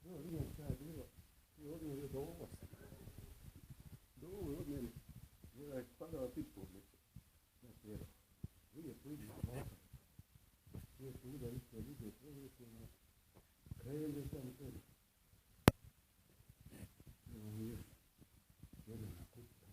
No, io devo viene quando la tipo davvero lui è qui di moto io tu da lì che poi credo sempre io viene una cutta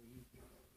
Mocco,